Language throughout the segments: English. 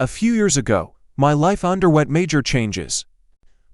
A few years ago, my life underwent major changes.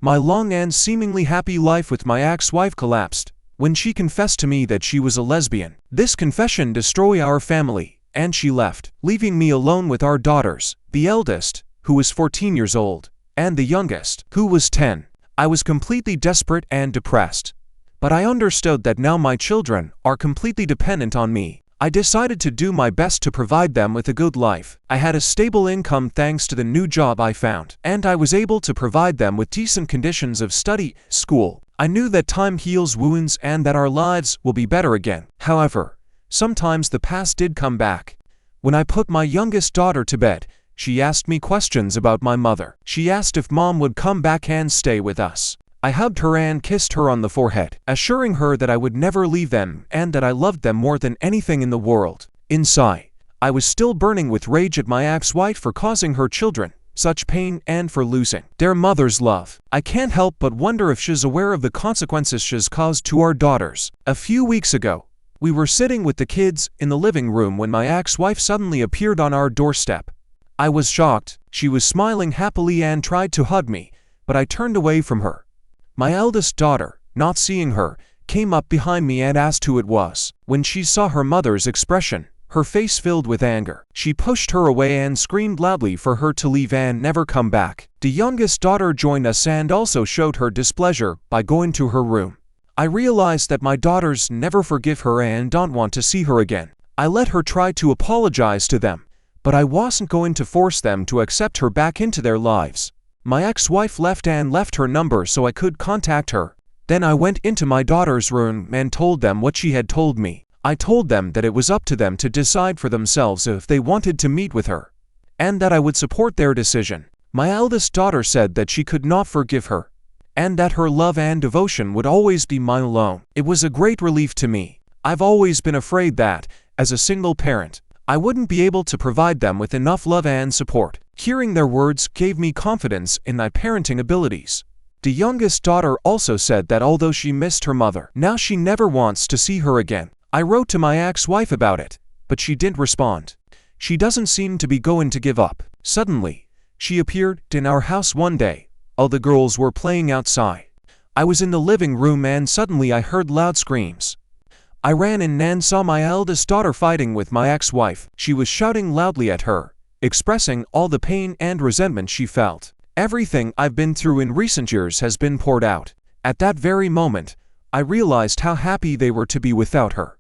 My long and seemingly happy life with my ex-wife collapsed when she confessed to me that she was a lesbian. This confession destroyed our family, and she left, leaving me alone with our daughters, the eldest, who was 14 years old, and the youngest, who was 10. I was completely desperate and depressed. But I understood that now my children are completely dependent on me. I decided to do my best to provide them with a good life. I had a stable income thanks to the new job I found, and I was able to provide them with decent conditions of study, school. I knew that time heals wounds and that our lives will be better again. However, sometimes the past did come back. When I put my youngest daughter to bed, she asked me questions about my mother. She asked if mom would come back and stay with us. I hugged her and kissed her on the forehead, assuring her that I would never leave them and that I loved them more than anything in the world. Inside, I was still burning with rage at my ex-wife for causing her children such pain and for losing their mother's love. I can't help but wonder if she's aware of the consequences she's caused to our daughters. A few weeks ago, we were sitting with the kids in the living room when my ex-wife suddenly appeared on our doorstep. I was shocked. She was smiling happily and tried to hug me, but I turned away from her. My eldest daughter, not seeing her, came up behind me and asked who it was. When she saw her mother's expression, her face filled with anger. She pushed her away and screamed loudly for her to leave and never come back. The youngest daughter joined us and also showed her displeasure by going to her room. I realized that my daughters never forgive her and don't want to see her again. I let her try to apologize to them, but I wasn't going to force them to accept her back into their lives. My ex-wife left and left her number so I could contact her. Then I went into my daughter's room and told them what she had told me. I told them that it was up to them to decide for themselves if they wanted to meet with her, and that I would support their decision. My eldest daughter said that she could not forgive her, and that her love and devotion would always be mine alone. It was a great relief to me. I've always been afraid that, as a single parent, I wouldn't be able to provide them with enough love and support. Hearing their words gave me confidence in my parenting abilities. The youngest daughter also said that although she missed her mother, now she never wants to see her again. I wrote to my ex-wife about it, but she didn't respond. She doesn't seem to be going to give up. Suddenly, she appeared in our house one day. All the girls were playing outside. I was in the living room and suddenly I heard loud screams. I ran in and saw my eldest daughter fighting with my ex-wife. She was shouting loudly at her, expressing all the pain and resentment she felt. Everything I've been through in recent years has been poured out. At that very moment, I realized how happy they were to be without her.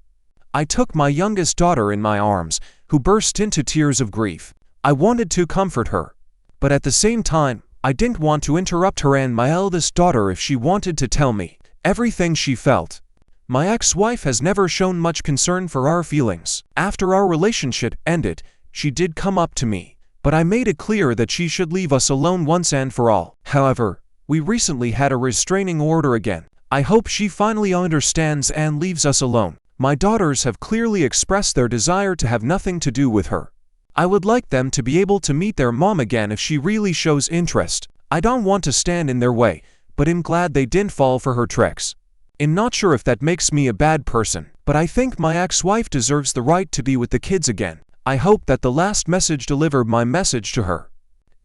I took my youngest daughter in my arms, who burst into tears of grief. I wanted to comfort her, but at the same time, I didn't want to interrupt her and my eldest daughter if she wanted to tell me everything she felt. My ex-wife has never shown much concern for our feelings. After our relationship ended, she did come up to me, but I made it clear that she should leave us alone once and for all. However, we recently had a restraining order again. I hope she finally understands and leaves us alone. My daughters have clearly expressed their desire to have nothing to do with her. I would like them to be able to meet their mom again if she really shows interest. I don't want to stand in their way, but I'm glad they didn't fall for her tricks. I'm not sure if that makes me a bad person, but I think my ex-wife deserves the right to be with the kids again. I hope that the last message delivered my message to her.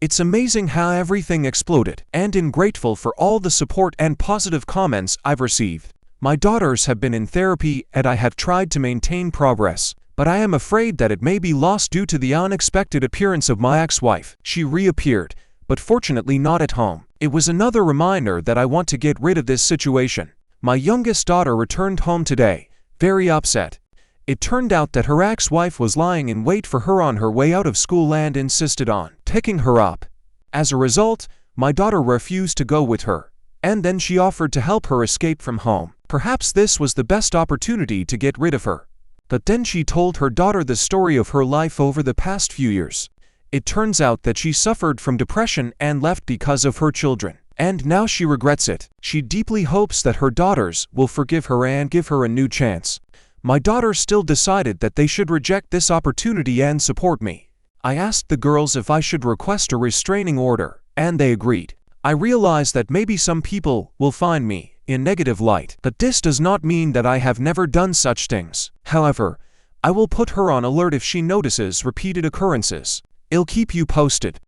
It's amazing how everything exploded, and I'm grateful for all the support and positive comments I've received. My daughters have been in therapy and I have tried to maintain progress, but I am afraid that it may be lost due to the unexpected appearance of my ex-wife. She reappeared, but fortunately not at home. It was another reminder that I want to get rid of this situation. My youngest daughter returned home today, very upset. It turned out that her ex-wife was lying in wait for her on her way out of school and insisted on picking her up. As a result, my daughter refused to go with her, and then she offered to help her escape from home. Perhaps this was the best opportunity to get rid of her. But then she told her daughter the story of her life over the past few years. It turns out that she suffered from depression and left because of her children. And now she regrets it. She deeply hopes that her daughters will forgive her and give her a new chance. My daughter still decided that they should reject this opportunity and support me. I asked the girls if I should request a restraining order, and they agreed. I realize that maybe some people will find me in negative light, but this does not mean that I have never done such things. However, I will put her on alert if she notices repeated occurrences. I'll keep you posted.